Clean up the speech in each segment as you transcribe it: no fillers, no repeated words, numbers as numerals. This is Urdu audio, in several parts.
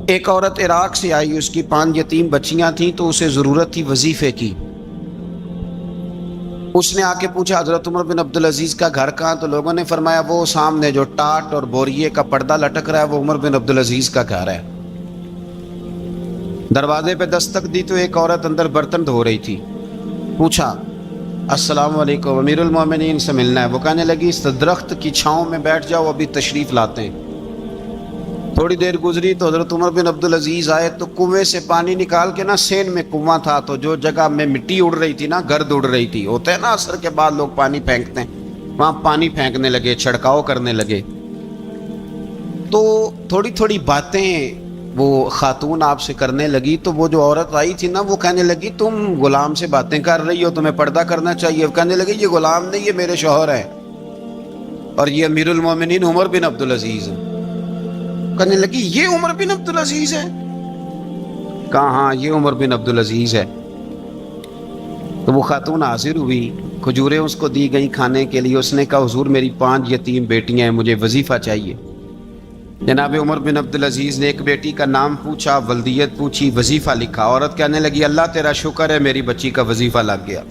ایک عورت عراق سے آئی، اس کی 5 یتیم بچیاں تھیں تو اسے ضرورت تھی وظیفے کی۔ اس نے آ کے پوچھا حضرت عمر بن عبدالعزیز کا گھر کہاں؟ تو لوگوں نے فرمایا وہ سامنے جو ٹاٹ اور بوریے کا پردہ لٹک رہا ہے وہ عمر بن عبدالعزیز کا گھر ہے۔ دروازے پہ دستک دی تو ایک عورت اندر برتن دھو رہی تھی۔ پوچھا السلام علیکم، امیر المومنین سے ملنا ہے۔ وہ کہنے لگی اس درخت کی چھاؤں میں بیٹھ جاؤ، ابھی تشریف لاتے ہیں۔ تھوڑی دیر گزری تو حضرت عمر بن عبدالعزیز آئے تو کنویں سے پانی نکال کے نا، سین میں کنواں تھا تو جو جگہ میں مٹی اڑ رہی تھی نا، گرد اڑ رہی تھی، ہوتا ہے نا عصر کے بعد لوگ پانی پھینکتے ہیں، وہاں پانی پھینکنے لگے، چھڑکاؤ کرنے لگے۔ تو تھوڑی تھوڑی باتیں وہ خاتون آپ سے کرنے لگی تو وہ جو عورت آئی تھی نا وہ کہنے لگی تم غلام سے باتیں کر رہی ہو، تمہیں پردہ کرنا چاہیے۔ کہنے لگی یہ غلام نہیں، یہ میرے شوہر ہیں اور یہ امیر المومنین عمر بن عبدالعزیز ہیں۔ کہنے لگی یہ عمر بن عبدالعزیز ہے؟ کہا ہاں یہ عمر بن عبدالعزیز ہے۔ تو وہ خاتون حاضر ہوئی، کھجوریں اس کو دی گئیں کھانے کے لیے۔ اس نے کہا حضور میری 5 یتیم بیٹیاں ہیں، مجھے وظیفہ چاہیے۔ جناب عمر بن عبدالعزیز نے ایک بیٹی کا نام پوچھا، ولدیت پوچھی، وظیفہ لکھا۔ عورت کہنے لگی اللہ تیرا شکر ہے میری بچی کا وظیفہ لگ گیا۔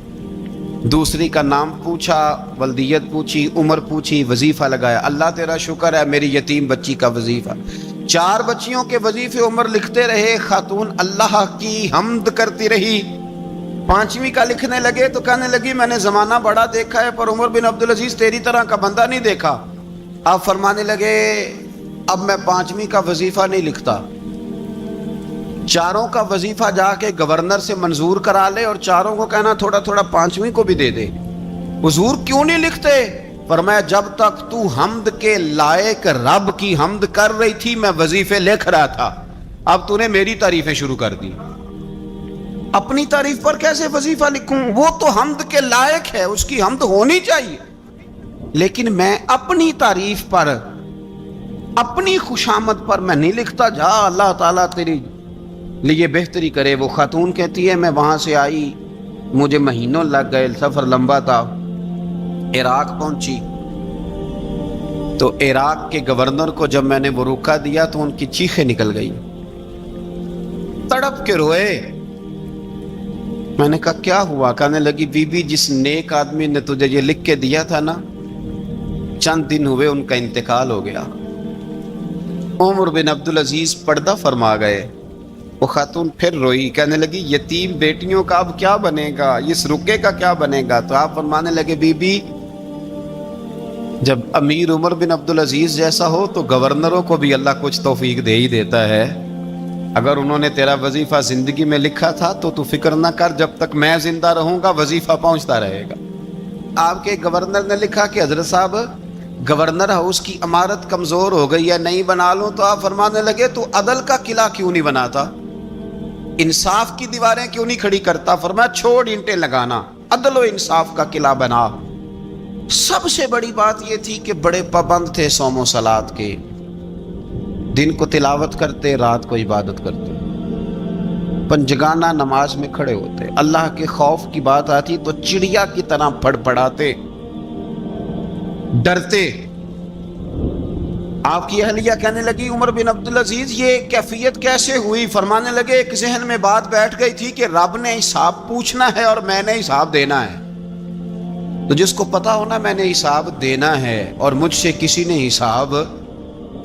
دوسری کا نام پوچھا، ولدیت پوچھی، عمر پوچھی، وظیفہ لگایا، اللہ تیرا شکر ہے میری یتیم بچی کا وظیفہ۔ 4 بچیوں کے وظیفے عمر لکھتے رہے، خاتون اللہ کی حمد کرتی رہی۔ 5ویں کا لکھنے لگے تو کہنے لگی میں نے زمانہ بڑا دیکھا ہے پر عمر بن عبدالعزیز تیری طرح کا بندہ نہیں دیکھا۔ آپ فرمانے لگے اب میں 5ویں کا وظیفہ نہیں لکھتا، 4 کا وظیفہ جا کے گورنر سے منظور کرا لے اور 4 کو کہنا تھوڑا تھوڑا 5ویں کو بھی دے دے۔ حضور کیوں نہیں لکھتے؟ فرمایا جب تک تو حمد کے لائق رب کی حمد کر رہی تھی میں وظیفے لکھ رہا تھا، اب تو نے میری تعریفیں شروع کر دی۔ اپنی تعریف پر کیسے وظیفہ لکھوں؟ وہ تو حمد کے لائق ہے، اس کی حمد ہونی چاہیے، لیکن میں اپنی تعریف پر، اپنی خوشامد پر میں نہیں لکھتا۔ جا اللہ تعالیٰ تیری لیے بہتری کرے۔ وہ خاتون کہتی ہے میں وہاں سے آئی، مجھے مہینوں لگ گئے، سفر لمبا تھا، عراق پہنچی تو عراق کے گورنر کو جب میں نے وہ روکا دیا تو ان کی چیخیں نکل گئی، تڑپ کے روئے۔ میں نے کہا کیا ہوا؟ کہنے لگی بی بی جس نیک آدمی نے تجھے یہ لکھ کے دیا تھا نا، چند دن ہوئے ان کا انتقال ہو گیا۔ عمر بن عبدالعزیز پردہ فرما گئے۔ وہ خاتون پھر روئی، کہنے لگی یتیم بیٹیوں کا اب کیا بنے گا، اس رکے کا کیا بنے گا؟ تو آپ فرمانے لگے بی بی جب امیر عمر بن عبدالعزیز جیسا ہو تو گورنروں کو بھی اللہ کچھ توفیق دے ہی دیتا ہے۔ اگر انہوں نے تیرا وظیفہ زندگی میں لکھا تھا تو فکر نہ کر، جب تک میں زندہ رہوں گا وظیفہ پہنچتا رہے گا۔ آپ کے گورنر نے لکھا کہ حضرت صاحب گورنر ہاؤس کی عمارت کمزور ہو گئی ہے، نہیں بنا لوں؟ تو آپ فرمانے لگے تو عدل کا قلعہ کیوں نہیں بناتا، انصاف کی دیواریں کیوں نہیں کھڑی کرتا؟ فرمایا چھوڑ اینٹیں لگانا، عدل و انصاف کا قلعہ بنا۔ سب سے بڑی بات یہ تھی کہ بڑے پابند تھے صوم و صلات کے، دن کو تلاوت کرتے، رات کو عبادت کرتے، پنجگانہ نماز میں کھڑے ہوتے، اللہ کے خوف کی بات آتی تو چڑیا کی طرح پھڑ پڑاتے، ڈرتے۔ آپ کی اہلیہ کہنے لگی عمر بن عبدالعزیز یہ کیفیت کیسے ہوئی؟ فرمانے لگے ایک ذہن میں بات بیٹھ گئی تھی کہ رب نے حساب پوچھنا ہے اور میں نے حساب دینا ہے، تو جس کو پتا ہونا میں نے حساب دینا ہے اور مجھ سے کسی نے حساب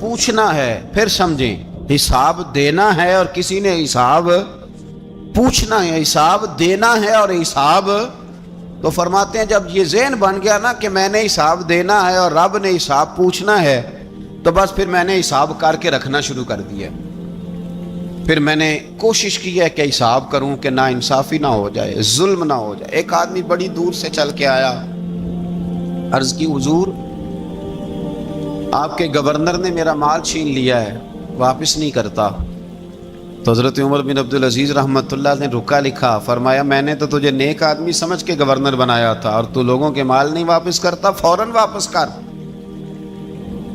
پوچھنا ہے، پھر سمجھیں حساب دینا ہے اور کسی نے حساب پوچھنا ہے، حساب دینا ہے اور حساب، تو فرماتے ہیں جب یہ ذہن بن گیا نا کہ میں نے حساب دینا ہے اور رب نے حساب پوچھنا ہے تو بس پھر میں نے حساب کر کے رکھنا شروع کر دیا۔ پھر میں نے کوشش کی ہے کہ حساب کروں کہ نا انصافی نہ ہو جائے، ظلم نہ ہو جائے۔ ایک آدمی بڑی دور سے چل کے آیا، عرض کی حضور آپ کے گورنر نے میرا مال چھین لیا ہے، واپس نہیں کرتا۔ تو حضرت عمر بن عبدالعزیز رحمۃ اللہ نے رکا لکھا، فرمایا میں نے تو تجھے نیک آدمی سمجھ کے گورنر بنایا تھا اور تو لوگوں کے مال نہیں واپس کرتا، فوراً واپس کر۔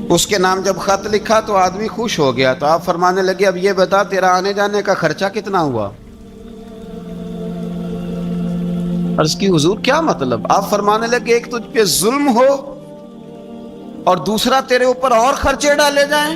اس کے نام جب خط لکھا تو آدمی خوش ہو گیا۔ تو آپ فرمانے لگے اب یہ بتا تیرا آنے جانے کا خرچہ کتنا ہوا؟ عرض کی حضور کیا مطلب؟ آپ فرمانے لگے ایک تجھ پہ ظلم ہو اور دوسرا تیرے اوپر اور خرچے ڈالے جائیں۔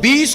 20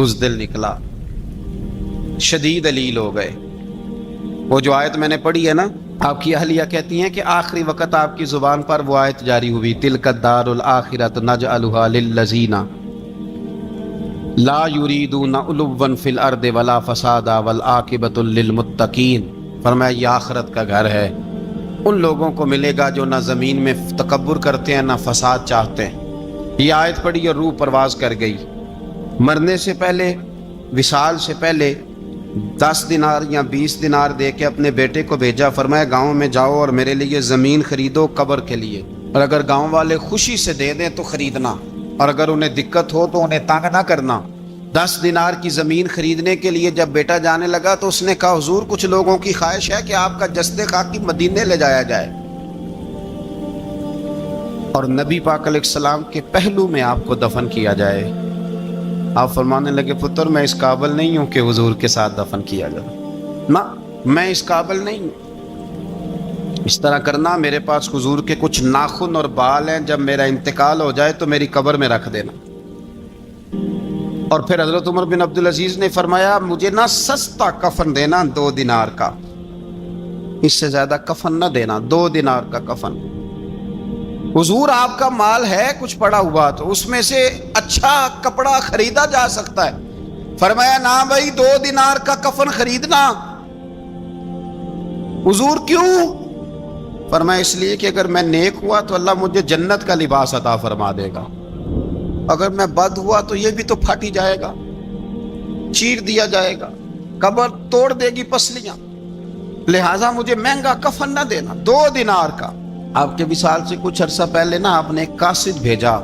بزدل نکلا، شدید علیل ہو گئے۔ وہ جو آیت میں نے پڑھی ہے نا، آپ کی اہلیہ کہتی ہیں کہ آخری وقت آپ کی زبان پر وہ آیت جاری ہوئی، تلک الدار الآخرۃ نجعلھا للذین لا یریدون علوا فی الارض ولا فسادا والعاقبۃ للمتقین۔ فرمایا یہ آخرت کا گھر ہے، ان لوگوں کو ملے گا جو نہ زمین میں تکبر کرتے ہیں نہ فساد چاہتے ہیں۔ یہ آیت پڑھی اور روح پرواز کر گئی۔ مرنے سے پہلے، وصال سے پہلے 10 دینار یا 20 دینار دے کے اپنے بیٹے کو بھیجا، فرمایا گاؤں میں جاؤ اور میرے لیے زمین خریدو قبر کے لیے، اور اگر گاؤں والے خوشی سے دے دیں تو خریدنا، اور اگر انہیں دقت ہو تو انہیں تنگ نہ کرنا۔ 10 دینار کی زمین خریدنے کے لیے جب بیٹا جانے لگا تو اس نے کہا حضور کچھ لوگوں کی خواہش ہے کہ آپ کا جسد خاکی مدینے لے جایا جائے، اور نبی پاک علیہ السلام کے پہلو میں آپ کو دفن کیا جائے۔ آپ فرمانے لگے پتر میں اس قابل نہیں ہوں کہ حضور کے ساتھ دفن کیا جائے، نہ میں اس قابل نہیں ہوں۔ اس طرح کرنا، میرے پاس حضور کے کچھ ناخن اور بال ہیں، جب میرا انتقال ہو جائے تو میری قبر میں رکھ دینا۔ اور پھر حضرت عمر بن عبدالعزیز نے فرمایا مجھے نہ سستا کفن دینا 2 دینار کا، اس سے زیادہ کفن نہ دینا، 2 دینار کا کفن۔ حضور آپ کا مال ہے کچھ پڑا ہوا تو اس میں سے اچھا کپڑا خریدا جا سکتا ہے۔ فرمایا نہ بھائی 2 دینار کا کفن خریدنا۔ حضور کیوں؟ فرمایا اس لیے کہ اگر میں نیک ہوا تو اللہ مجھے جنت کا لباس عطا فرما دے گا، اگر میں بد ہوا تو یہ بھی تو پھاٹی جائے گا، چیر دیا جائے گا، قبر توڑ دے گی پسلیاں، لہٰذا مجھے مہنگا کفن نہ دینا، 2 دینار کا۔ آپ کے وصال سے کچھ عرصہ پہلے نا آپ نے ایک قاصد بھیجا،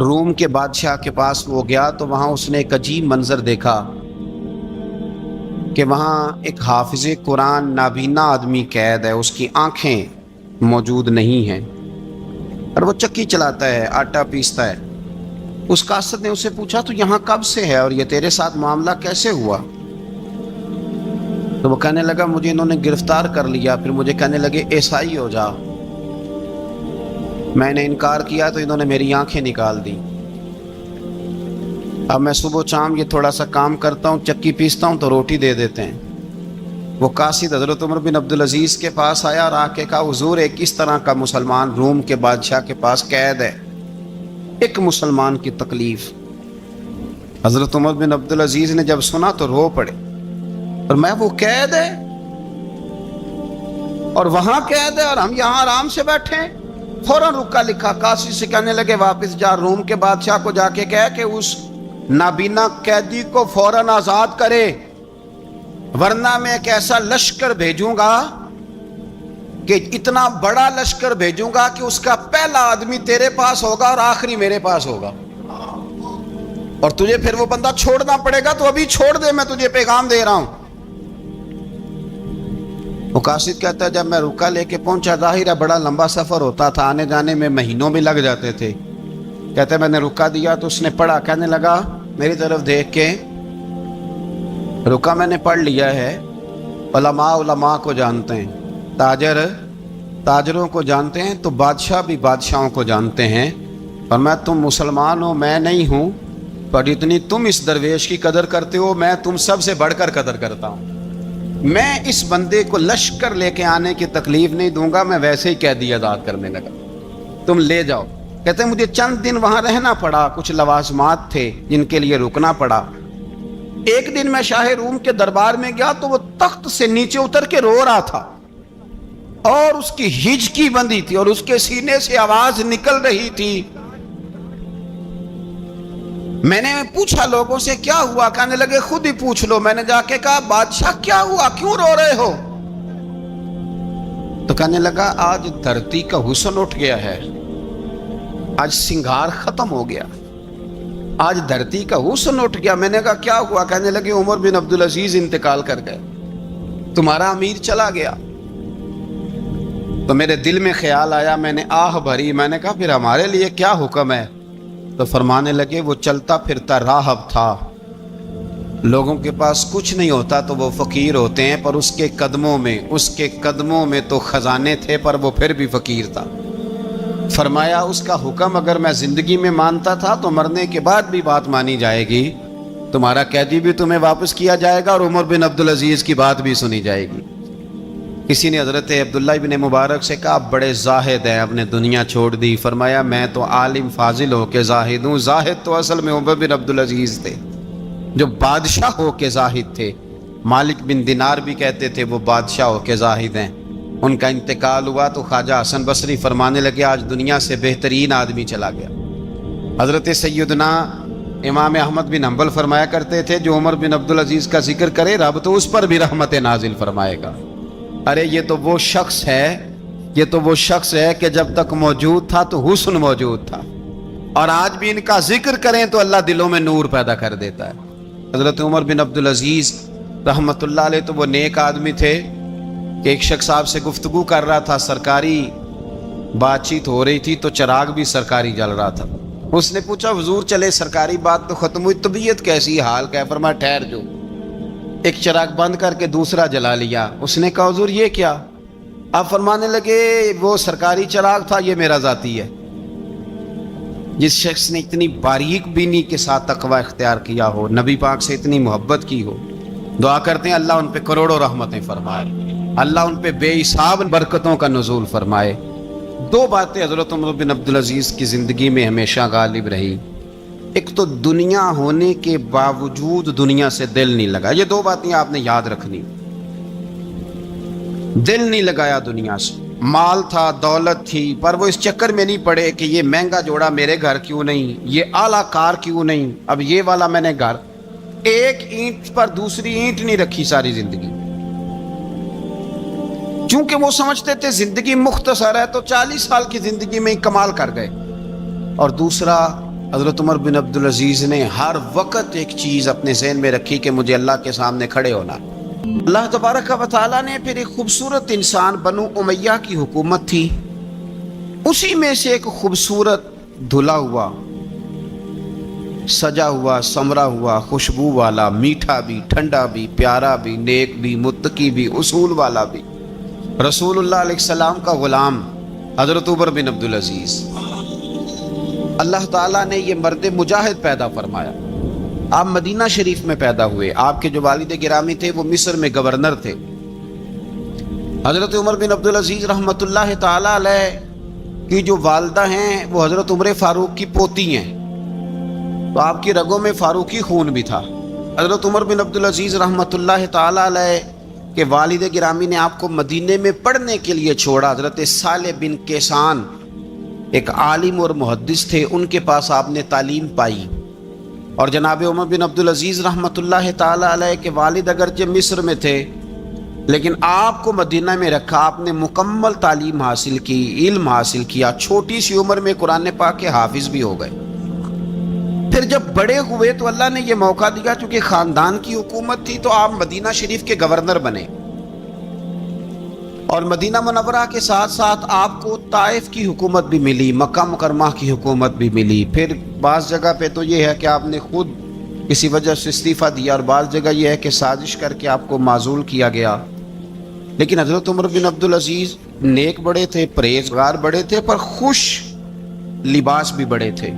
روم کے بادشاہ کے پاس وہ گیا تو وہاں اس نے ایک عجیب منظر دیکھا کہ وہاں ایک حافظ قرآن نابینا آدمی قید ہے، اس کی آنکھیں موجود نہیں ہیں اور وہ چکی چلاتا ہے، آٹا پیستا ہے۔ اس قاصد نے اسے پوچھا تو یہاں کب سے ہے اور یہ تیرے ساتھ معاملہ کیسے ہوا؟ تو وہ کہنے لگا مجھے انہوں نے گرفتار کر لیا، پھر مجھے کہنے لگے عیسائی ہو جا، میں نے انکار کیا تو انہوں نے میری آنکھیں نکال دی۔ اب میں صبح شام یہ تھوڑا سا کام کرتا ہوں، چکی پیستا ہوں تو روٹی دے دیتے ہیں۔ وہ قاصد حضرت عمر بن عبدالعزیز کے پاس آیا اور آ کے کہا حضور ایک اس طرح کا مسلمان روم کے بادشاہ کے پاس قید ہے، ایک مسلمان کی تکلیف۔ حضرت عمر بن عبدالعزیز نے جب سنا تو رو پڑے، اور میں وہ قید ہے اور وہاں قید ہے اور ہم یہاں آرام سے بیٹھے ہیں۔ فوراً رکا لکھا، قاصد سے کہنے لگے واپس جا، روم کے بادشاہ کو جا کے کہہ کہ اس نابینا قیدی کو فوراً آزاد کرے، ورنہ میں ایک ایسا لشکر بھیجوں گا کہ اتنا بڑا لشکر بھیجوں گا کہ اس کا پہلا آدمی تیرے پاس ہوگا اور آخری میرے پاس ہوگا، اور تجھے پھر وہ بندہ چھوڑنا پڑے گا، تو ابھی چھوڑ دے، میں تجھے پیغام دے رہا ہوں۔ وہ قاصد کہتا ہے جب میں رکا لے کے پہنچا، ظاہر ہے بڑا لمبا سفر ہوتا تھا، آنے جانے میں مہینوں بھی لگ جاتے تھے۔ کہتے ہیں میں نے رکا دیا تو اس نے پڑھا، کہنے لگا میری طرف دیکھ کے رکا میں نے پڑھ لیا ہے، علماء علماء کو جانتے ہیں، تاجر تاجروں کو جانتے ہیں، تو بادشاہ بھی بادشاہوں کو جانتے ہیں، اور میں تم مسلمان ہو میں نہیں ہوں، پر اتنی تم اس درویش کی قدر کرتے ہو میں تم سب سے بڑھ کر قدر کرتا ہوں۔ میں اس بندے کو لشکر لے کے آنے کی تکلیف نہیں دوں گا، میں ویسے ہی قیدی آزاد کرنے لگا، تم لے جاؤ۔ کہتے ہیں مجھے چند دن وہاں رہنا پڑا، کچھ لوازمات تھے جن کے لیے رکنا پڑا۔ ایک دن میں شاہ روم کے دربار میں گیا تو وہ تخت سے نیچے اتر کے رو رہا تھا اور اس کی ہچکی بندھی تھی اور اس کے سینے سے آواز نکل رہی تھی۔ میں نے پوچھا لوگوں سے کیا ہوا، کہنے لگے خود ہی پوچھ لو۔ میں نے جا کے کہا بادشاہ کیا ہوا، کیوں رو رہے ہو؟ تو کہنے لگا آج دھرتی کا حسن اٹھ گیا ہے، آج سنگار ختم ہو گیا، آج دھرتی کا حسن اٹھ گیا۔ میں نے کہا کیا ہوا؟ کہنے لگے عمر بن عبدالعزیز انتقال کر گئے، تمہارا امیر چلا گیا۔ تو میرے دل میں خیال آیا، میں نے آہ بھری، میں نے کہا پھر ہمارے لیے کیا حکم ہے؟ تو فرمانے لگے وہ چلتا پھرتا راہب تھا، لوگوں کے پاس کچھ نہیں ہوتا تو وہ فقیر ہوتے ہیں، پر اس کے قدموں میں تو خزانے تھے، پر وہ پھر بھی فقیر تھا۔ فرمایا اس کا حکم اگر میں زندگی میں مانتا تھا تو مرنے کے بعد بھی بات مانی جائے گی، تمہارا قیدی بھی تمہیں واپس کیا جائے گا اور عمر بن عبدالعزیز کی بات بھی سنی جائے گی۔ کسی نے حضرت عبداللہ بن مبارک سے کہا آپ بڑے زاہد ہیں، آپ نے دنیا چھوڑ دی۔ فرمایا میں تو عالم فاضل ہو کے زاہد ہوں، زاہد تو اصل میں عمر بن عبدالعزیز تھے جو بادشاہ ہو کے زاہد تھے۔ مالک بن دینار بھی کہتے تھے وہ بادشاہ ہو کے زاہد ہیں۔ ان کا انتقال ہوا تو خواجہ حسن بصری فرمانے لگے آج دنیا سے بہترین آدمی چلا گیا۔ حضرت سیدنا امام احمد بن حنبل فرمایا کرتے تھے جو عمر بن عبدالعزیز کا ذکر کرے رب تو اس پر بھی رحمت نازل فرمائے گا۔ ارے یہ تو وہ شخص ہے کہ جب تک موجود تھا تو حسن موجود تھا، اور آج بھی ان کا ذکر کریں تو اللہ دلوں میں نور پیدا کر دیتا ہے۔ حضرت عمر بن عبدالعزیز رحمت اللہ علیہ تو وہ نیک آدمی تھے کہ ایک شخص آپ سے گفتگو کر رہا تھا، سرکاری بات چیت ہو رہی تھی تو چراغ بھی سرکاری جل رہا تھا۔ اس نے پوچھا حضور چلے سرکاری بات تو ختم ہوئی، طبیعت کیسی، حال کیا؟ فرمایا ٹھہر جو، ایک چراغ بند کر کے دوسرا جلا لیا۔ اس نے کہا حضور یہ کیا؟ آپ فرمانے لگے وہ سرکاری چراغ تھا، یہ میرا ذاتی ہے۔ جس شخص نے اتنی باریک بینی کے ساتھ تقوی اختیار کیا ہو، نبی پاک سے اتنی محبت کی ہو، دعا کرتے ہیں اللہ ان پہ کروڑوں رحمتیں فرمائے، اللہ ان پہ بے حساب برکتوں کا نزول فرمائے۔ دو باتیں حضرت عمر بن عبدالعزیز کی زندگی میں ہمیشہ غالب رہی، ایک تو دنیا ہونے کے باوجود دنیا سے دل نہیں لگا، یہ دو باتیں آپ نے یاد رکھنی۔ دل نہیں لگایا دنیا سے، مال تھا، دولت تھی، پر وہ اس چکر میں نہیں پڑے کہ یہ مہنگا جوڑا میرے گھر کیوں نہیں، یہ اعلیٰ کار کیوں نہیں، اب یہ والا میں نے گھر، ایک اینٹ پر دوسری اینٹ نہیں رکھی ساری زندگی، چونکہ وہ سمجھتے تھے زندگی مختصر ہے تو 40 سال کی زندگی میں ہی کمال کر گئے۔ اور دوسرا حضرت عمر بن عبدالعزیز نے ہر وقت ایک چیز اپنے ذہن میں رکھی کہ مجھے اللہ کے سامنے کھڑے ہونا۔ اللہ تبارک و تعالیٰ نے پھر ایک خوبصورت انسان بنو امیہ کی حکومت تھی، اسی میں سے ایک خوبصورت دھلا ہوا، سجا ہوا، سمرا ہوا، خوشبو والا، میٹھا بھی، ٹھنڈا بھی، پیارا بھی، نیک بھی، متقی بھی، اصول والا بھی، رسول اللہ علیہ السلام کا غلام حضرت عمر بن عبدالعزیز۔ اللہ تعالیٰ نے یہ مرد مجاہد پیدا فرمایا۔ آپ مدینہ شریف میں پیدا ہوئے، آپ کے جو والد گرامی تھے وہ مصر میں گورنر تھے۔ حضرت عمر بن عبدالعزیز رحمۃ اللہ تعالیٰ علیہ کی جو والدہ ہیں وہ حضرت عمر فاروق کی پوتی ہیں، تو آپ کی رگوں میں فاروقی خون بھی تھا۔ حضرت عمر بن عبدالعزیز رحمۃ اللہ تعالیٰ علیہ کے والد گرامی نے آپ کو مدینے میں پڑھنے کے لیے چھوڑا۔ حضرت صالح بن کیسان ایک عالم اور محدث تھے، ان کے پاس آپ نے تعلیم پائی، اور جناب عمر بن عبدالعزیز رحمۃ اللہ تعالیٰ علیہ کے والد اگرچہ مصر میں تھے لیکن آپ کو مدینہ میں رکھا، آپ نے مکمل تعلیم حاصل کی، علم حاصل کیا، چھوٹی سی عمر میں قرآن پاک کے حافظ بھی ہو گئے۔ پھر جب بڑے ہوئے تو اللہ نے یہ موقع دیا، چونکہ خاندان کی حکومت تھی تو آپ مدینہ شریف کے گورنر بنے، اور مدینہ منورہ کے ساتھ ساتھ آپ کو طائف کی حکومت بھی ملی، مکہ مکرمہ کی حکومت بھی ملی۔ پھر بعض جگہ پہ تو یہ ہے کہ آپ نے خود کسی وجہ سے استعفیٰ دیا، اور بعض جگہ یہ ہے کہ سازش کر کے آپ کو معزول کیا گیا۔ لیکن حضرت عمر بن عبدالعزیز نیک بڑے تھے، پرہیزگار بڑے تھے، پر خوش لباس بھی بڑے تھے۔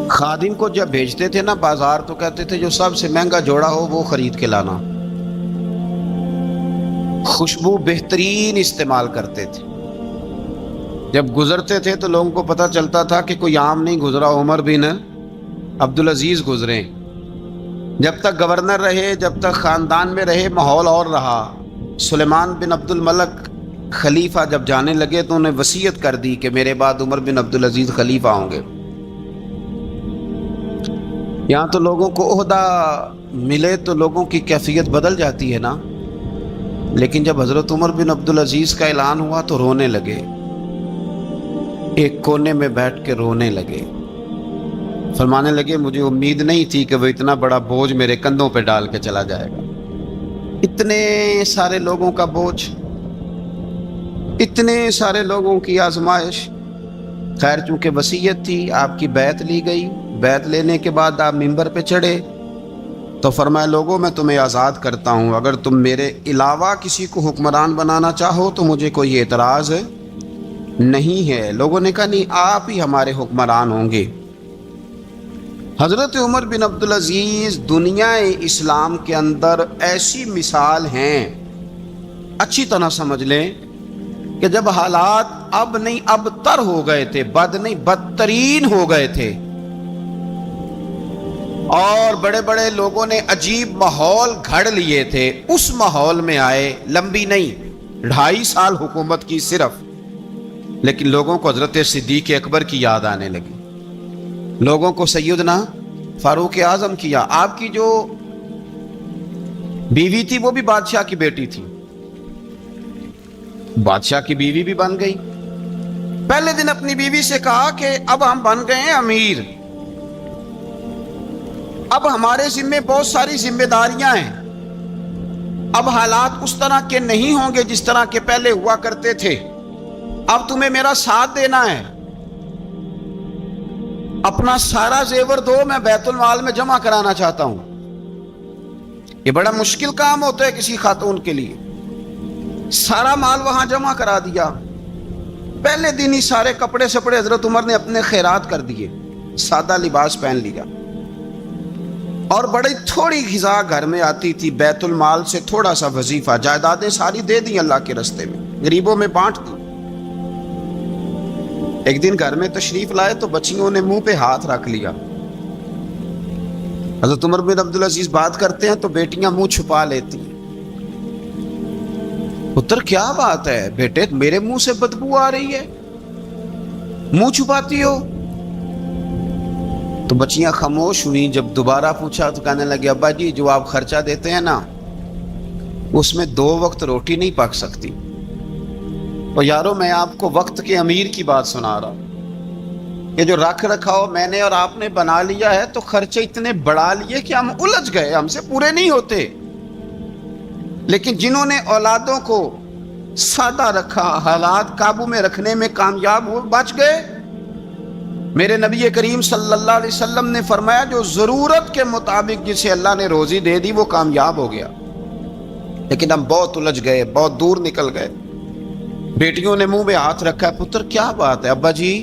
خادم کو جب بھیجتے تھے نا بازار تو کہتے تھے جو سب سے مہنگا جوڑا ہو وہ خرید کے لانا، خوشبو بہترین استعمال کرتے تھے۔ جب گزرتے تھے تو لوگوں کو پتہ چلتا تھا کہ کوئی عام نہیں گزرا، عمر بن عبدالعزیز گزرے۔ جب تک گورنر رہے، جب تک خاندان میں رہے، ماحول اور رہا۔ سلیمان بن عبد الملک خلیفہ جب جانے لگے تو انہیں وصیت کر دی کہ میرے بعد عمر بن عبدالعزیز خلیفہ ہوں گے۔ یہاں تو لوگوں کو عہدہ ملے تو لوگوں کی کیفیت بدل جاتی ہے نا، لیکن جب حضرت عمر بن عبدالعزیز کا اعلان ہوا تو رونے لگے، ایک کونے میں بیٹھ کے رونے لگے، فرمانے لگے مجھے امید نہیں تھی کہ وہ اتنا بڑا بوجھ میرے کندھوں پہ ڈال کے چلا جائے گا، اتنے سارے لوگوں کا بوجھ، اتنے سارے لوگوں کی آزمائش۔ خیر چونکہ وصیت تھی، آپ کی بیعت لی گئی، بیعت لینے کے بعد آپ منبر پہ چڑھے تو فرمایا لوگوں میں تمہیں آزاد کرتا ہوں، اگر تم میرے علاوہ کسی کو حکمران بنانا چاہو تو مجھے کوئی اعتراض نہیں ہے. لوگوں نے کہا نہیں آپ ہی ہمارے حکمران ہوں گے. حضرت عمر بن عبدالعزیز دنیا اسلام کے اندر ایسی مثال ہیں، اچھی طرح سمجھ لیں کہ جب حالات اب نہیں اب تر ہو گئے تھے، بد نہیں بدترین ہو گئے تھے، اور بڑے بڑے لوگوں نے عجیب ماحول گھڑ لیے تھے، اس ماحول میں آئے. لمبی نہیں 2.5 سال حکومت کی صرف، لیکن لوگوں کو حضرت صدیق اکبر کی یاد آنے لگی، لوگوں کو سیدنا فاروق اعظم کی یاد. آپ کی جو بیوی تھی وہ بھی بادشاہ کی بیٹی تھی، بادشاہ کی بیوی بھی بن گئی. پہلے دن اپنی بیوی سے کہا کہ اب ہم بن گئے ہیں امیر، اب ہمارے ذمے بہت ساری ذمہ داریاں ہیں، اب حالات اس طرح کے نہیں ہوں گے جس طرح کے پہلے ہوا کرتے تھے، اب تمہیں میرا ساتھ دینا ہے، اپنا سارا زیور دو، میں بیت المال میں جمع کرانا چاہتا ہوں. یہ بڑا مشکل کام ہوتا ہے کسی خاتون کے لیے. سارا مال وہاں جمع کرا دیا. پہلے دن ہی سارے کپڑے سپڑے حضرت عمر نے اپنے خیرات کر دیے، سادہ لباس پہن لیا، اور بڑی تھوڑی غذا گھر میں آتی تھی، بیت المال سے تھوڑا سا وظیفہ، جائیدادیں ساری دے دی اللہ کے راستے میں، غریبوں میں بانٹ دی. ایک دن گھر میں تشریف لائے تو بچیوں نے منہ پہ ہاتھ رکھ لیا. حضرت عمر بن عبدالعزیز بات کرتے ہیں تو بیٹیاں منہ چھپا لیتی ہیں. پتر کیا بات ہے بیٹے، میرے منہ سے بدبو آ رہی ہے، منہ چھپاتی ہو؟ تو بچیاں خاموش ہوئی. جب دوبارہ پوچھا تو کہنے لگے ابا جی جو آپ خرچہ دیتے ہیں نا اس میں 2 وقت روٹی نہیں پک سکتی. اور یارو میں آپ کو وقت کے امیر کی بات سنا رہا ہوں، یہ جو رکھ رکھاؤ میں نے اور آپ نے بنا لیا ہے تو خرچے اتنے بڑھا لیے کہ ہم الجھ گئے، ہم سے پورے نہیں ہوتے. لیکن جنہوں نے اولادوں کو سادہ رکھا، حالات قابو میں رکھنے میں کامیاب ہوئے، بچ گئے. میرے نبی کریم صلی اللہ علیہ وسلم نے فرمایا جو ضرورت کے مطابق جسے اللہ نے روزی دے دی وہ کامیاب ہو گیا. لیکن ہم بہت الجھ گئے، بہت دور نکل گئے. بیٹیوں نے منہ میں ہاتھ رکھا. پتر کیا بات ہے ابا جی،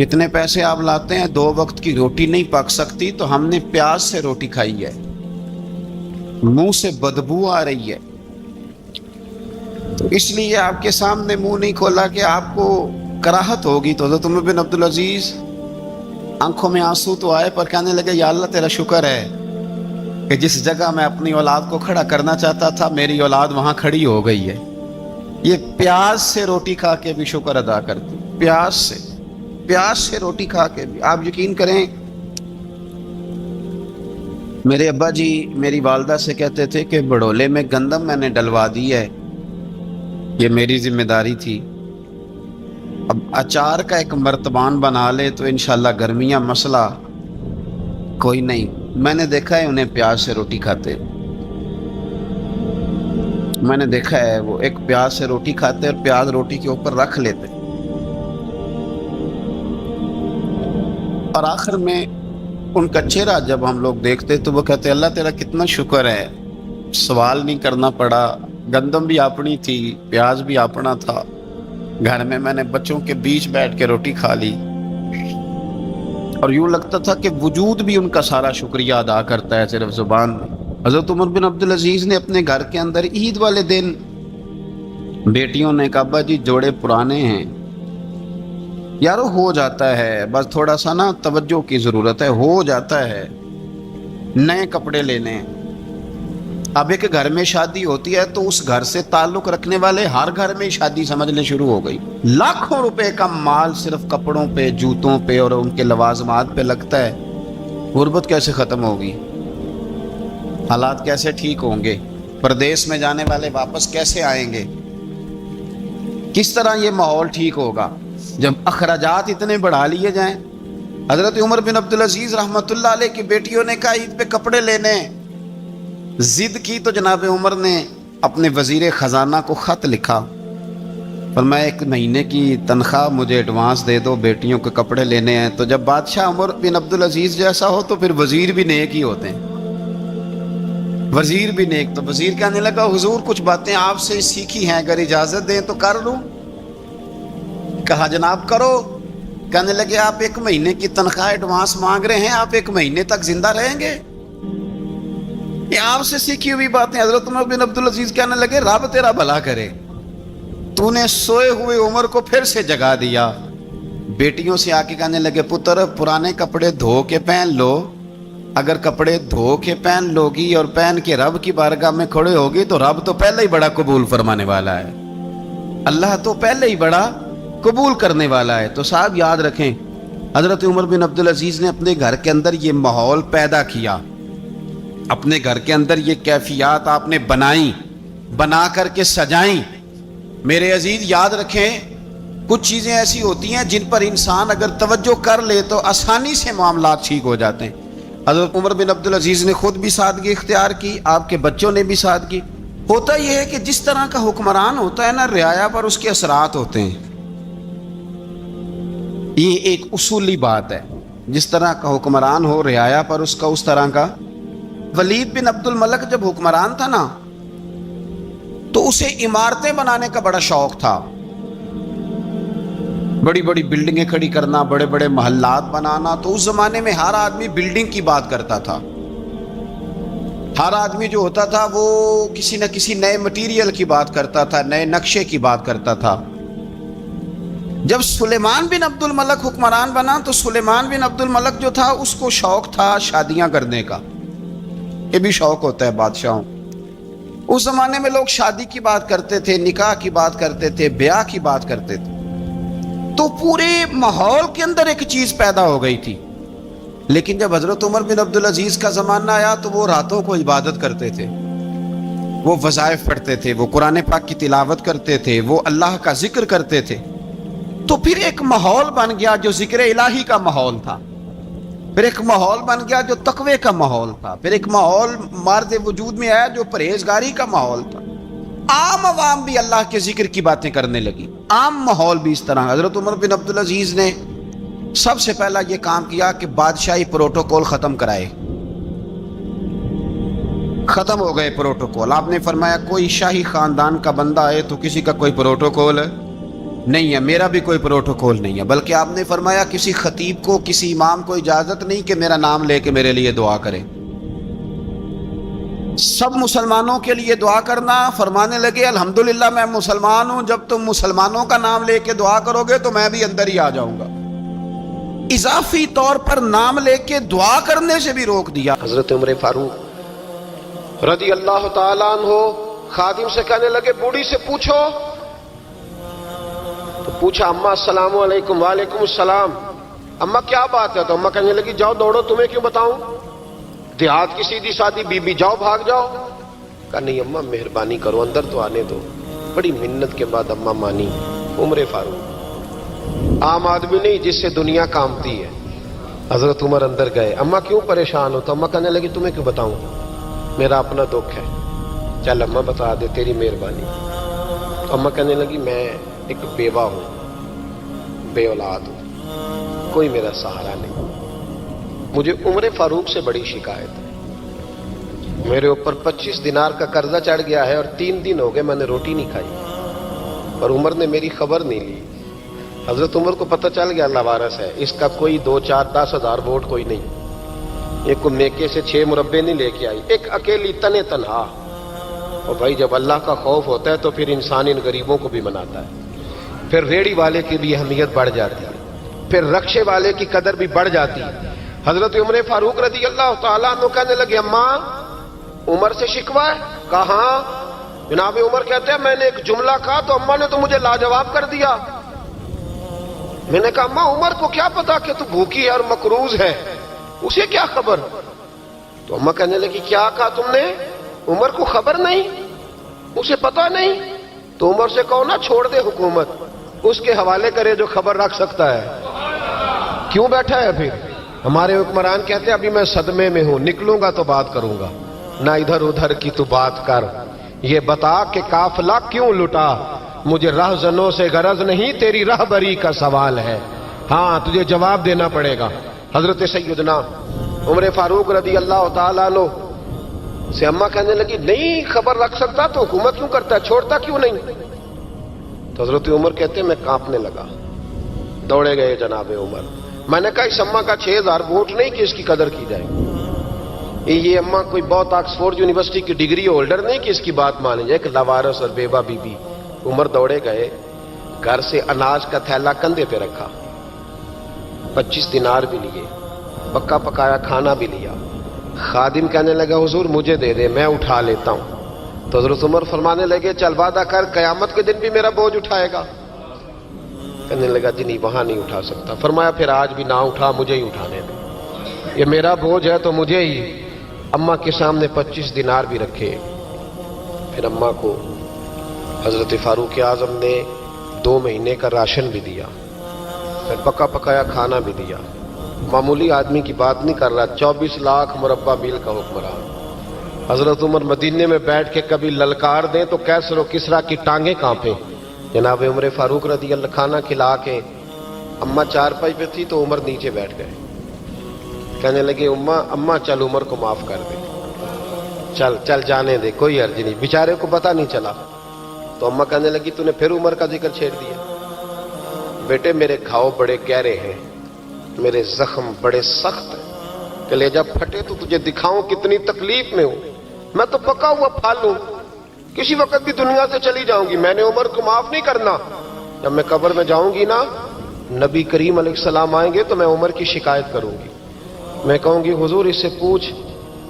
اتنے پیسے آپ لاتے ہیں 2 وقت کی روٹی نہیں پک سکتی، تو ہم نے پیاز سے روٹی کھائی ہے، منہ سے بدبو آ رہی ہے، تو اس لیے آپ کے سامنے منہ نہیں کھولا کہ آپ کو کراہت ہوگی. تو حضرت عمر بن عبدالعزیز آنکھوں میں آنسو تو آئے پر کہنے لگے یا اللہ تیرا شکر ہے کہ جس جگہ میں اپنی اولاد کو کھڑا کرنا چاہتا تھا میری اولاد وہاں کھڑی ہو گئی ہے. یہ پیاز سے روٹی کھا کے بھی شکر ادا کرتی، پیاز سے روٹی کھا کے بھی. آپ یقین کریں میرے ابا جی میری والدہ سے کہتے تھے کہ بڑولے میں گندم میں نے ڈلوا دی ہے، یہ میری ذمہ داری تھی، اب اچار کا ایک مرتبان بنا لے تو انشاءاللہ گرمیاں مسئلہ کوئی نہیں. میں نے دیکھا ہے انہیں پیاز سے روٹی کھاتے، میں نے دیکھا ہے وہ ایک پیاز سے روٹی کھاتے اور پیاز روٹی کے اوپر رکھ لیتے، اور آخر میں ان کا چہرہ جب ہم لوگ دیکھتے تو وہ کہتے اللہ تیرا کتنا شکر ہے، سوال نہیں کرنا پڑا، گندم بھی اپنی تھی، پیاز بھی اپنا تھا، گھر میں نے بچوں کے بیچ بیٹھ کے روٹی کھا لی. اور یوں لگتا تھا کہ وجود بھی ان کا سارا شکریہ ادا کرتا ہے صرف زبان میں. حضرت عمر بن عبدالعزیز نے اپنے گھر کے اندر عید والے دن بیٹیوں نے کہا ابا جی جوڑے پرانے ہیں، یارو ہو جاتا ہے، بس تھوڑا سا نا توجہ کی ضرورت ہے، ہو جاتا ہے، نئے کپڑے لینے ہیں. اب ایک گھر میں شادی ہوتی ہے تو اس گھر سے تعلق رکھنے والے ہر گھر میں شادی سمجھنے شروع ہو گئی. لاکھوں روپے کا مال صرف کپڑوں پہ، جوتوں پہ اور ان کے لوازمات پہ لگتا ہے. غربت کیسے ختم ہوگی؟ حالات کیسے ٹھیک ہوں گے؟ پردیس میں جانے والے واپس کیسے آئیں گے؟ کس طرح یہ ماحول ٹھیک ہوگا جب اخراجات اتنے بڑھا لیے جائیں؟ حضرت عمر بن عبدالعزیز رحمۃ اللہ علیہ کی بیٹیوں نے کہا عید پہ کپڑے لینے، ضد کی تو جناب عمر نے اپنے وزیر خزانہ کو خط لکھا، فرمایا 1 مہینے کی تنخواہ مجھے ایڈوانس دے دو، بیٹیوں کے کپڑے لینے ہیں. تو جب بادشاہ عمر بن عبدالعزیز جیسا ہو تو پھر وزیر بھی نیک ہی ہوتے ہیں. وزیر بھی نیک. تو وزیر کہنے لگا حضور کچھ باتیں آپ سے سیکھی ہیں، اگر اجازت دیں تو کر لوں. کہا جناب کرو. کہنے لگے آپ 1 مہینے کی تنخواہ ایڈوانس مانگ رہے ہیں، آپ 1 مہینے تک زندہ رہیں گے؟ یہ آپ سے سیکھی ہوئی باتیں. حضرت عمر بن عبدالعزیز کہنے لگے رب تیرا بھلا کرے، تو نے سوئے ہوئے عمر کو پھر سے جگا دیا. بیٹیوں سے آ کے کہنے لگے پتر پرانے کپڑے دھو کے پہن لو. اگر کپڑے دھو کے پہن لوگی اور پہن کے رب کی بارگاہ میں کھڑے ہوگی تو رب تو پہلے ہی بڑا قبول فرمانے والا ہے، اللہ تو پہلے ہی بڑا قبول کرنے والا ہے. تو صاحب یاد رکھیں، حضرت عمر بن عبدالعزیز نے اپنے گھر کے اندر یہ ماحول پیدا کیا، اپنے گھر کے اندر یہ کیفیات آپ نے بنائیں، بنا کر کے سجائیں. میرے عزیز یاد رکھیں، کچھ چیزیں ایسی ہوتی ہیں جن پر انسان اگر توجہ کر لے تو آسانی سے معاملات ٹھیک ہو جاتے ہیں. حضرت عمر بن عبدالعزیز نے خود بھی سادگی اختیار کی، آپ کے بچوں نے بھی سادگی. ہوتا یہ ہے کہ جس طرح کا حکمران ہوتا ہے نا، رعایا پر اس کے اثرات ہوتے ہیں. یہ ایک اصولی بات ہے، جس طرح کا حکمران ہو رعایا پر اس کا اس طرح کا. ولید بن عبد الملک جب حکمران تھا نا تو اسے عمارتیں بنانے کا بڑا شوق تھا، بڑی بڑی بلڈنگیں کھڑی کرنا، بڑے بڑے محلات بنانا. تو اس زمانے میں ہر آدمی بلڈنگ کی بات کرتا تھا، ہر آدمی جو ہوتا تھا وہ کسی نہ کسی نئے مٹیریل کی بات کرتا تھا، نئے نقشے کی بات کرتا تھا. جب سلیمان بن عبد الملک حکمران بنا تو سلیمان بن عبد الملک جو تھا اس کو شوق تھا شادیاں کرنے کا. یہ بھی شوق ہوتا ہے بادشاہوں. اس زمانے میں لوگ شادی کی بات کرتے تھے، نکاح کی بات کرتے تھے، بیاہ کی بات کرتے تھے. تو پورے ماحول کے اندر ایک چیز پیدا ہو گئی تھی. لیکن جب حضرت عمر بن عبدالعزیز کا زمانہ آیا تو وہ راتوں کو عبادت کرتے تھے، وہ وظائف پڑھتے تھے، وہ قرآن پاک کی تلاوت کرتے تھے، وہ اللہ کا ذکر کرتے تھے. تو پھر ایک ماحول بن گیا جو ذکر الہی کا ماحول تھا، پھر ایک ماحول بن گیا جو تقوی کا ماحول تھا، پھر ایک ماحول مارد وجود میں آیا جو پرہیزگاری کا ماحول تھا. عام عوام بھی اللہ کے ذکر کی باتیں کرنے لگی، عام ماحول بھی اس طرح. حضرت عمر بن عبدالعزیز نے سب سے پہلا یہ کام کیا کہ بادشاہی پروٹوکول ختم کرائے. ختم ہو گئے پروٹوکول. آپ نے فرمایا کوئی شاہی خاندان کا بندہ ہے تو کسی کا کوئی پروٹوکول نہیں ہے، میرا بھی کوئی پروٹوکول نہیں ہے. بلکہ آپ نے فرمایا کسی خطیب کو، کسی امام کو اجازت نہیں کہ میرا نام لے کے میرے لیے دعا کرے. سب مسلمانوں کے لیے دعا کرنا. فرمانے لگے الحمدللہ میں مسلمان ہوں، جب تم مسلمانوں کا نام لے کے دعا کرو گے تو میں بھی اندر ہی آ جاؤں گا. اضافی طور پر نام لے کے دعا کرنے سے بھی روک دیا. حضرت عمر فاروق رضی اللہ تعالیٰ عنہ خادم سے کہنے لگے بوڑھی سے پوچھو. تو پوچھا اماں السلام علیکم. وعلیکم السلام. اماں کیا بات ہے؟ تو اماں کہنے لگی جاؤ دوڑو، تمہیں کیوں بتاؤں، دیہات کی سیدھی سادی بی بی، جاؤ بھاگ جاؤ. کہا نہیں اماں مہربانی کرو اندر تو آنے دو. بڑی منت کے بعد اماں مانی. عمر فاروق عام آدمی نہیں جس سے دنیا کامتی ہے. حضرت عمر اندر گئے. اماں کیوں پریشان ہو؟ تو اماں کہنے لگی تمہیں کیوں بتاؤں، میرا اپنا دکھ ہے. چل اماں بتا دے، تیری مہربانی. تو اماں کہنے لگی میں ایک بیوہ ہوں، بے اولاد ہوں، کوئی میرا سہارا نہیں. مجھے عمر فاروق سے بڑی شکایت ہے. میرے اوپر 25 دینار کا قرضہ چڑھ گیا ہے اور 3 دن ہو گئے میں نے روٹی نہیں کھائی، اور عمر نے میری خبر نہیں لی. حضرت عمر کو پتہ چل گیا اللہ وارث ہے، اس کا کوئی 2 4 10 ہزار ووٹ کوئی نہیں. ایک کو میکے سے 6 مربے نہیں لے کے آئی، ایک اکیلی تنے تنہا. اور بھائی جب اللہ کا خوف ہوتا ہے تو پھر انسان ان غریبوں کو بھی مناتا ہے. پھر ریڑھی والے کی بھی اہمیت بڑھ جاتی ہے، پھر رکشے والے کی قدر بھی بڑھ جاتی ہے. حضرت عمر فاروق رضی اللہ تعالیٰ عنہ کہنے لگے اماں عمر سے شکوہ ہے؟ کہاں؟ جناب عمر کہتے ہیں میں نے ایک جملہ کہا تو اماں نے تو مجھے لاجواب کر دیا. میں نے کہا اماں عمر کو کیا پتا کہ تو بھوکی ہے اور مقروض ہے، اسے کیا خبر؟ تو اماں کہنے لگی کیا کہا تم نے؟ عمر کو خبر نہیں، اسے پتا نہیں؟ تو عمر سے کہو نا چھوڑ دے حکومت، اس کے حوالے کرے جو خبر رکھ سکتا ہے. کیوں بیٹھا ہے پھر؟ ہمارے حکمران کہتے ہیں ابھی میں صدمے میں ہوں، نکلوں گا تو بات کروں گا، نہ ادھر ادھر کی تو بات کر. یہ بتا کہ قافلہ کیوں لٹا؟ مجھے رہزنوں سے غرض نہیں، تیری رہبری کا سوال ہے. ہاں تجھے جواب دینا پڑے گا. حضرت سیدنا عمر فاروق رضی اللہ تعالیٰ عنہ سے اماں کہنے لگی نہیں خبر رکھ سکتا تو حکومت کیوں کرتا ہے, چھوڑتا کیوں نہیں؟ تو حضرت عمر کہتے ہیں میں کانپنے لگا, دوڑے گئے جناب عمر. میں نے کہا اس اماں کا 6000 ووٹ نہیں کہ اس کی قدر کی جائے. یہ اماں کوئی بہت آکسفورڈ یونیورسٹی کی ڈگری ہولڈر نہیں کہ اس کی بات مانی جائے, کہ لاوارث اور بیوہ بی بی. عمر دوڑے گئے, گھر سے اناج کا تھیلا کندھے پہ رکھا, 25 دینار بھی لیے, پکا پکایا کھانا بھی لیا. خادم کہنے لگا حضور مجھے دے دے میں اٹھا لیتا ہوں. تو حضرت عمر فرمانے لگے چل وعدہ کر قیامت کے دن بھی میرا بوجھ اٹھائے گا. کہنے لگا جی نہیں وہاں نہیں اٹھا سکتا. فرمایا پھر آج بھی نہ اٹھا, مجھے ہی اٹھانے دے, یہ میرا بوجھ ہے تو مجھے ہی. اماں کے سامنے 25 دینار بھی رکھے. پھر اماں کو حضرت فاروق اعظم نے 2 مہینے کا راشن بھی دیا, پھر پکا پکایا کھانا بھی دیا. معمولی آدمی کی بات نہیں کر رہا, 24 لاکھ مربع میل کا حکمران. حضرت عمر مدینے میں بیٹھ کے کبھی للکار دیں تو کیسر و کسرا کی ٹانگیں کانپیں. جناب عمر فاروق رضی اللہ کھانا کھلا کے, اماں چارپائی پہ تھی تو عمر نیچے بیٹھ گئے. کہنے لگے اماں چل عمر کو معاف کر دے, چل چل جانے دے, کوئی عرض نہیں, بیچارے کو پتہ نہیں چلا. تو اماں کہنے لگی تو نے پھر عمر کا ذکر چھیڑ دیا. بیٹے میرے گھاؤ بڑے گہرے ہیں, میرے زخم بڑے سخت ہیں, کلیجہ پھٹے تو تجھے دکھاؤں کتنی تکلیف میں ہوں. میں تو پکا ہوا پھال ہوں, کسی وقت بھی دنیا سے چلی جاؤں گی. میں نے عمر کو معاف نہیں کرنا. جب میں قبر میں جاؤں گی نا, نبی کریم علیہ السلام آئیں گے تو میں عمر کی شکایت کروں گی. میں کہوں گی حضور اس سے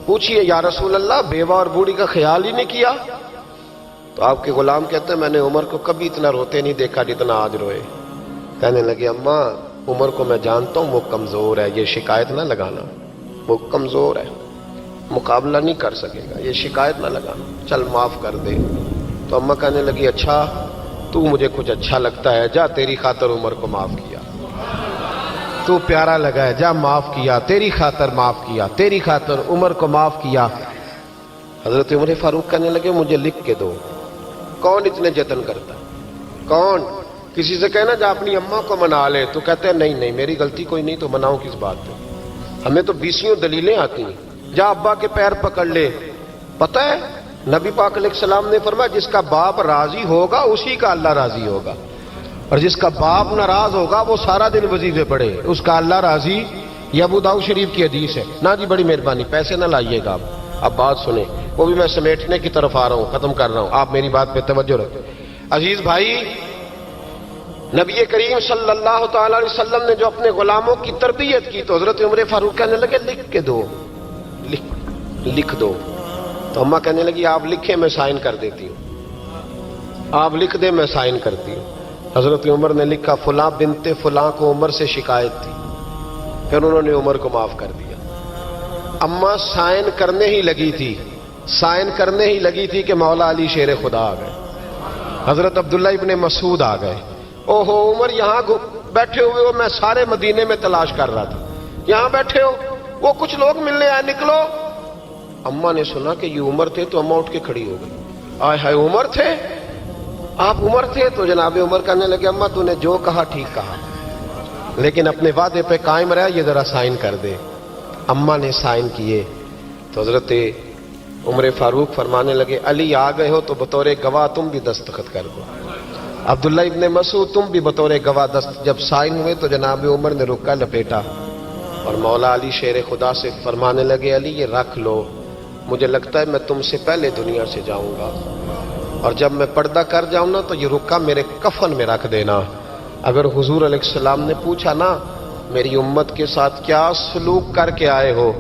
پوچھئے یا رسول اللہ بیوہ اور بوڑھی کا خیال ہی نہیں کیا. تو آپ کے غلام کہتے ہیں میں نے عمر کو کبھی اتنا روتے نہیں دیکھا جتنا آج روئے. کہنے لگے اماں عمر کو میں جانتا ہوں وہ کمزور ہے, یہ شکایت نہ لگانا, وہ کمزور ہے, مقابلہ نہیں کر سکے گا, یہ شکایت نہ لگانا, چل معاف کر دے. تو اماں کہنے لگی اچھا تو مجھے کچھ اچھا لگتا ہے, جا تیری خاطر عمر کو معاف کیا, تو پیارا لگا ہے, جا معاف کیا, تیری خاطر معاف کیا, تیری خاطر عمر کو معاف کیا. حضرت عمر فاروق کہنے لگے مجھے لکھ کے دو. کون اتنے جتن کرتا ہے, کون؟ کسی سے کہنا جا اپنی اماں کو منا لے, تو کہتے ہیں نہیں میری غلطی کوئی نہیں تو مناؤں کس بات پہ, ہمیں تو 20 دلیلیں آتی ہیں. جا ابا کے پیر پکڑ لے. پتہ ہے نبی پاک علیہ السلام نے فرمایا جس کا باپ راضی ہوگا اسی کا اللہ راضی ہوگا, اور جس کا باپ ناراض ہوگا وہ سارا دن وظیفے پڑھے, اس کا اللہ راضی. یہ ابو داؤد شریف کی حدیث ہے. نا جی بڑی مہربانی, پیسے نہ لائیے گا آپ. اب بات سنیں, وہ بھی میں سمیٹنے کی طرف آ رہا ہوں, ختم کر رہا ہوں, آپ میری بات پہ توجہ رکھیں. عزیز بھائی, نبی کریم صلی اللہ تعالی علیہ وسلم نے جو اپنے غلاموں کی تربیت کی, تو حضرت عمر فاروق کہنے لگے لکھ کے دو, لکھ دو. تو اماں کہنے لگی آپ لکھیں میں سائن کر دیتی ہوں, آپ لکھ دیں میں سائن کرتی ہوں. حضرت عمر نے لکھا فلاں بنت فلاں کو عمر سے شکایت تھی, پھر انہوں نے عمر کو معاف کر دیا. اماں سائن کرنے ہی لگی تھی کہ مولا علی شیر خدا آ گئے, حضرت عبداللہ ابن مسعود آ گئے. اوہو عمر یہاں بیٹھے ہوئے ہو, میں سارے مدینے میں تلاش کر رہا تھا, یہاں بیٹھے ہو, وہ کچھ لوگ ملنے آئے, نکلو. اماں نے سنا کہ یہ عمر تھے تو اماں اٹھ کے کھڑی ہو گئی. آئے ہائے عمر تھے, آپ عمر تھے. تو جناب عمر کہنے لگے اماں تو نے جو کہا ٹھیک کہا, لیکن اپنے وعدے پہ قائم رہا, یہ ذرا سائن کر دے. اماں نے سائن کیے. تو حضرت عمر فاروق فرمانے لگے علی آ گئے ہو تو بطور گواہ تم بھی دستخط کر دو. عبداللہ ابن مسعود تم بھی بطور گواہ جب سائن ہوئے تو جناب عمر نے رکا لپیٹا اور مولا علی شیر خدا سے فرمانے لگے علی یہ رکھ لو, مجھے لگتا ہے میں تم سے پہلے دنیا سے جاؤں گا, اور جب میں پردہ کر جاؤں نا تو یہ رکا میرے کفن میں رکھ دینا. اگر حضور علیہ السلام نے پوچھا نا میری امت کے ساتھ کیا سلوک کر کے آئے ہو,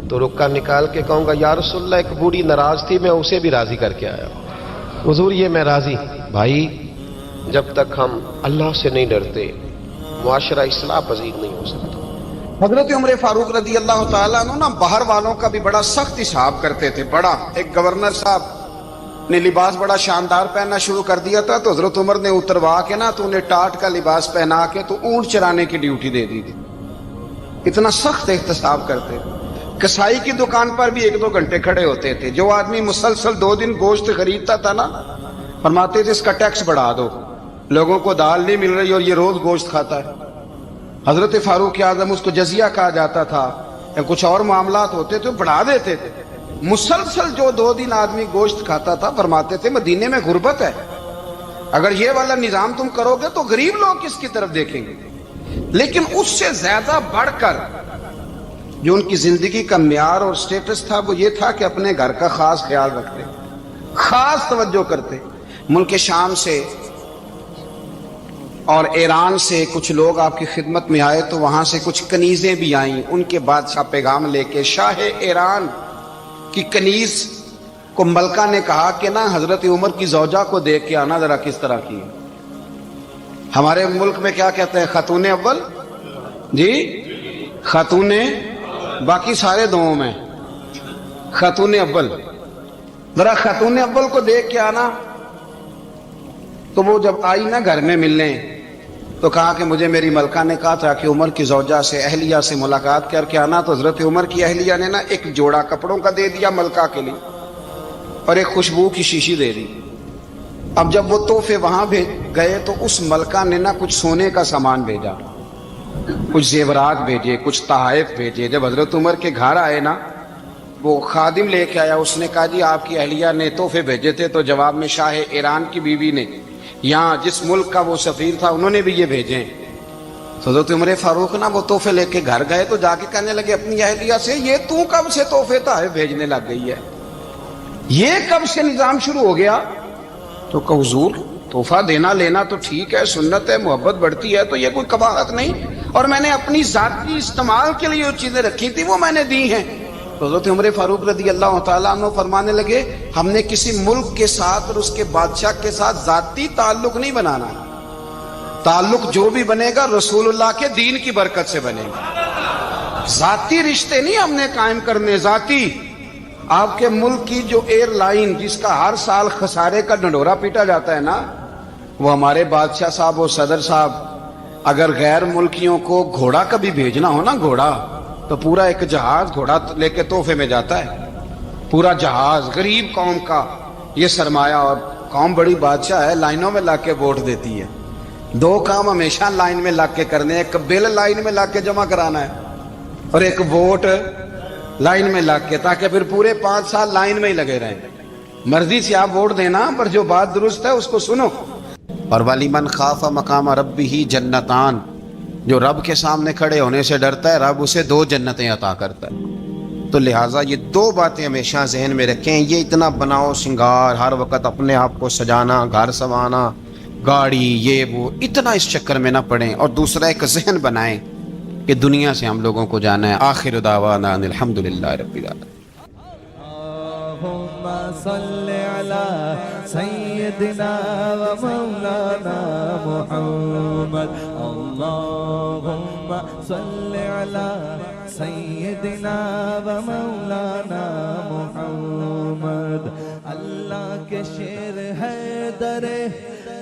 تو رکا نکال کے کہوں گا یا رسول اللہ ایک بوڑھی ناراض تھی, میں اسے بھی راضی کر کے آیا. حضور یہ میں راضی. بھائی جب تک ہم اللہ سے نہیں ڈرتے معاشرہ اصلاح پذیر نہیں ہو سکتا. حضرت عمر فاروق رضی اللہ تعالیٰ عنہ نا باہر والوں کا بھی بڑا سخت حساب کرتے تھے. بڑا ایک گورنر صاحب نے لباس بڑا شاندار پہننا شروع کر دیا تھا, تو حضرت عمر نے اتروا کے نا تو انہیں ٹاٹ کا لباس پہنا کے تو اونٹ چرانے کی ڈیوٹی دے دی تھی. اتنا سخت احتساب کرتے. کسائی کی دکان پر بھی 1-2 گھنٹے کھڑے ہوتے تھے. جو آدمی مسلسل 2 دن گوشت خریدتا تھا نا, فرماتے تھے اس کا ٹیکس بڑھا دو, لوگوں کو دال نہیں مل رہی اور یہ روز گوشت کھاتا ہے. حضرت فاروق اعظم اس کو جزیہ کہا جاتا تھا, یا کچھ اور معاملات ہوتے تھے بڑھا دیتے تھے. مسلسل جو 2 دن آدمی گوشت کھاتا تھا، فرماتے تھے مدینے میں غربت ہے، اگر یہ والا نظام تم کرو گے تو غریب لوگ کس کی طرف دیکھیں گے. لیکن اس سے زیادہ بڑھ کر جو ان کی زندگی کا معیار اور سٹیٹس تھا وہ یہ تھا کہ اپنے گھر کا خاص خیال رکھتے، خاص توجہ کرتے. ملک شام سے اور ایران سے کچھ لوگ آپ کی خدمت میں آئے تو وہاں سے کچھ کنیزیں بھی آئیں، ان کے بادشاہ پیغام لے کے. شاہ ایران کی کنیز کو ملکہ نے کہا کہ نا حضرت عمر کی زوجہ کو دیکھ کے آنا ذرا کس طرح کی ہے. ہمارے ملک میں کیا کہتے ہیں؟ خاتون اول. جی خاتون، باقی سارے دووں میں خاتون اول. ذرا خاتون اول کو دیکھ کے آنا. تو وہ جب آئی نا گھر میں ملنے تو کہا کہ مجھے میری ملکہ نے کہا تھا کہ عمر کی زوجہ سے، اہلیہ سے ملاقات کر کے آنا. تو حضرت عمر کی اہلیہ نے نا ایک جوڑا کپڑوں کا دے دیا ملکہ کے لیے اور ایک خوشبو کی شیشی دے دی. اب جب وہ تحفے وہاں گئے تو اس ملکہ نے نا کچھ سونے کا سامان بھیجا، کچھ زیورات بھیجے، کچھ تحائف بھیجے. جب حضرت عمر کے گھر آئے نا وہ خادم لے کے آیا، اس نے کہا جی آپ کی اہلیہ نے تحفے بھیجے تھے. تو جواب میں شاہ ایران کی بیوی نے، یہاں جس ملک کا وہ سفیر تھا، انہوں نے بھی یہ بھیجے. تو حضرت عمر فاروق نا وہ تحفے لے کے گھر گئے تو جا کے کہنے لگے اپنی اہلیہ سے، یہ تو کب سے تحفے تحائف بھیجنے لگ گئی ہے؟ یہ کب سے نظام شروع ہو گیا؟ تو کہ حضور تحفہ دینا لینا تو ٹھیک ہے، سنت ہے، محبت بڑھتی ہے، تو یہ کوئی قباحت نہیں، اور میں نے اپنی ذاتی استعمال کے لیے جو چیزیں رکھی تھی وہ میں نے دی ہیں. تو حضرت عمر فاروق رضی اللہ تعالیٰ عنہ فرمانے لگے ہم نے کسی ملک کے ساتھ اور اس کے بادشاہ کے ساتھ ذاتی تعلق نہیں بنانا. تعلق جو بھی بنے گا رسول اللہ کے دین کی برکت سے بنے گا. ذاتی رشتے نہیں ہم نے قائم کرنے. ذاتی آپ کے ملک کی جو ایئر لائن جس کا ہر سال خسارے کا ڈنڈورا پیٹا جاتا ہے نا، وہ ہمارے بادشاہ صاحب اور صدر صاحب اگر غیر ملکیوں کو گھوڑا کبھی بھیجنا ہو نا، گھوڑا، تو پورا ایک جہاز گھوڑا لے کے تحفے میں جاتا ہے. پورا جہاز غریب قوم کا یہ سرمایہ. اور قوم بڑی بادشاہ ہے، لائنوں میں لا کے ووٹ دیتی ہے. 2 کام ہمیشہ لائن میں لا کے کرنے ہیں، ایک بل لائن میں لا کے جمع کرانا ہے اور ایک ووٹ لائن میں لا کے، تاکہ پھر پورے 5 سال لائن میں ہی لگے رہیں. مرضی سے آپ ووٹ دینا، پر جو بات درست ہے اس کو سنو. اور وَلِمَنْ خَافَ مَقَامَ رَبِّهِ جَنَّتَانِ، جو رب کے سامنے کھڑے ہونے سے ڈرتا ہے رب اسے 2 جنتیں عطا کرتا ہے. تو لہٰذا یہ 2 باتیں ہمیشہ ذہن میں رکھیں. یہ اتنا بناؤ سنگار، ہر وقت اپنے آپ کو سجانا، گھر سنوانا، گاڑی، یہ وہ، اتنا اس چکر میں نہ پڑیں. اور دوسرا ایک ذہن بنائیں کہ دنیا سے ہم لوگوں کو جانا ہے. آخر دعوانا ان الحمدللہ رب العالمین. اللہم صل علی سیدنا و مولانا محمد. اللہم صل علی سیدنا و مولانا محمد. اللہ کے شیر ہے در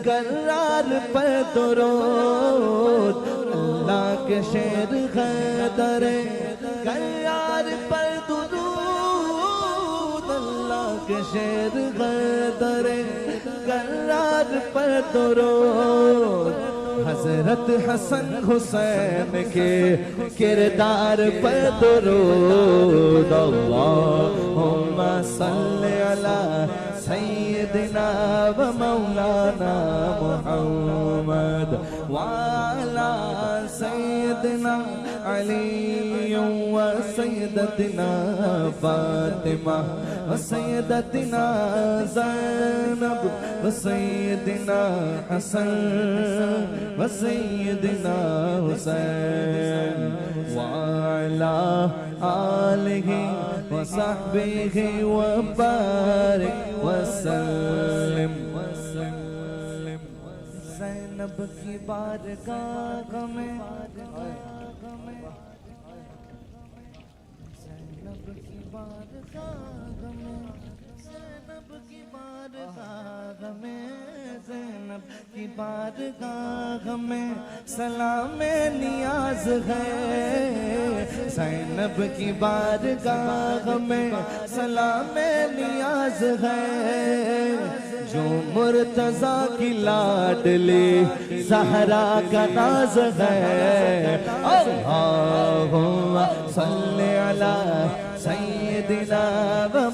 کرار پر درود. اللہ کے شیر ہے در کرار پر درود. کے شیر غدر کرار پر درود. حضرت حسن حسین کے کردار پر درود. اللہم صل علی سیدنا و مولانا محمد وعلی سیدنا علی و سیدتنا فاطمہ و سیدتنا زینب و سیدنا حسن و سیدنا حسین وعلی آلہ و صحبہ و بارک وسلم. زینب کی بارگاہ میں، زینب کی بارگاہ میں، زینب کی بارگاہ میں، زینب کی بارگاہ میں سلام نیاز ہے. زینب کی بارگاہ میں سلام نیاز ہے. جو مرتضیٰ کی لاڈلی زہرا کا ناز ہے. اللہم صل علی سیدنا و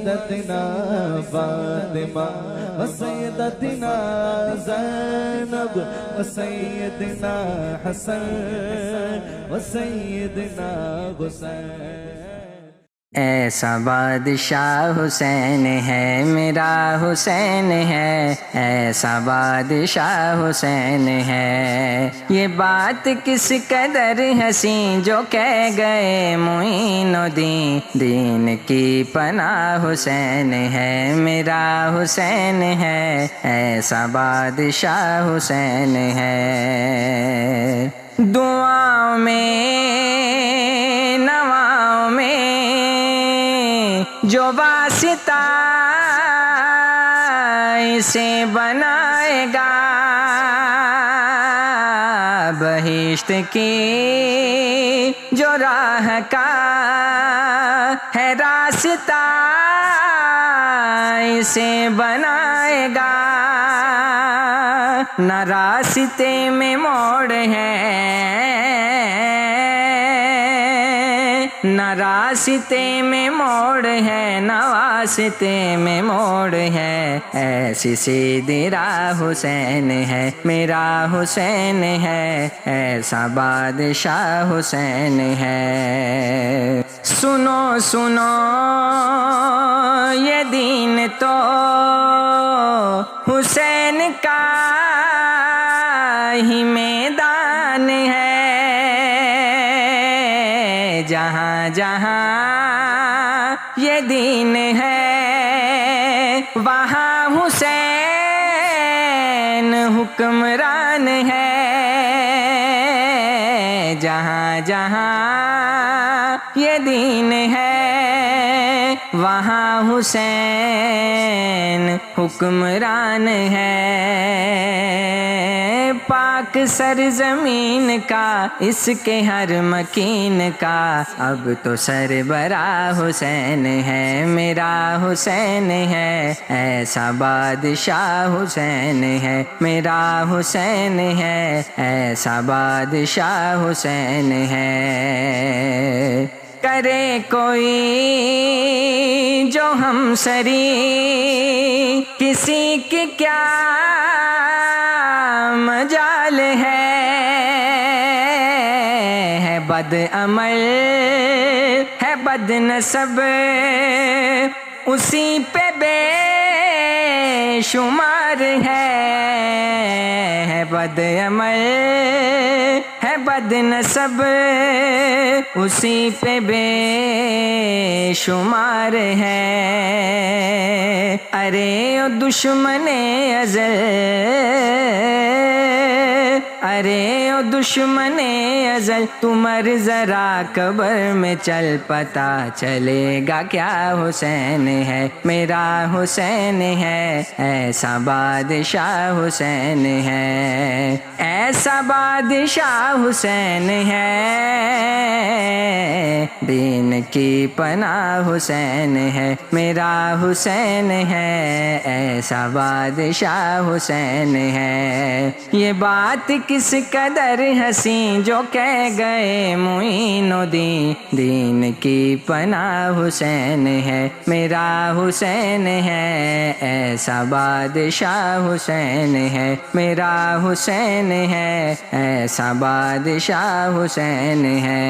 سیدتنا فاطمہ و سیدتنا زینب و سیدنا حسن و سیدنا حسین. ایسا بادشاہ حسین ہے میرا حسین ہے، ایسا بادشاہ حسین ہے. یہ بات کس قدر حسین جو کہہ گئے معین الدین، دین کی پناہ حسین ہے میرا حسین ہے، ایسا بادشاہ حسین ہے. دعاؤں میں نواؤں میں جو واسطہ اسے بنائے گا، بہشت کی جو راہ کا ہے راستہ اسے بنائے گا. نہ راستے میں موڑ ہے، نہ راستے میں موڑ ہے، نہ واسطے میں موڑ ہے. ایسی سیدھی راہ حسین ہے میرا حسین ہے، ایسا بادشاہ حسین ہے. سنو سنو یہ دین تو حسین کا ہی میدان ہے. جہاں جہاں یہ دین ہے وہاں حسین حکمران ہے. جہاں جہاں یہ دین ہے وہاں حسین حکمران ہے. پاک سرزمین کا اس کے ہر مکین کا اب تو سربراہ حسین ہے میرا حسین ہے، ایسا بادشاہ حسین ہے میرا حسین ہے، ایسا بادشاہ حسین ہے. کرے کوئی جو ہم سری کسی کی کیا مجال ہے. بد عمل ہے بد نسب اسی پہ بے شمار ہے. بد عمل ہے بد نسب اسی پہ بے شمار ہے. ارے او دشمن ازل، ارے او دشمن ازل تو مر ذرا قبر میں چل، پتا چلے گا کیا حسین ہے میرا حسین ہے، ایسا بادشاہ حسین ہے، ایسا بادشاہ حسین ہے. دین کی پناہ حسین ہے میرا حسین ہے، ایسا بادشاہ حسین ہے. یہ بات کس قدر حسین جو کہہ گئے معین الدین، دین کی پناہ حسین ہے میرا حسین ہے، ایسا بادشاہ حسین ہے میرا حسین ہے، ایسا بادشاہ حسین ہے.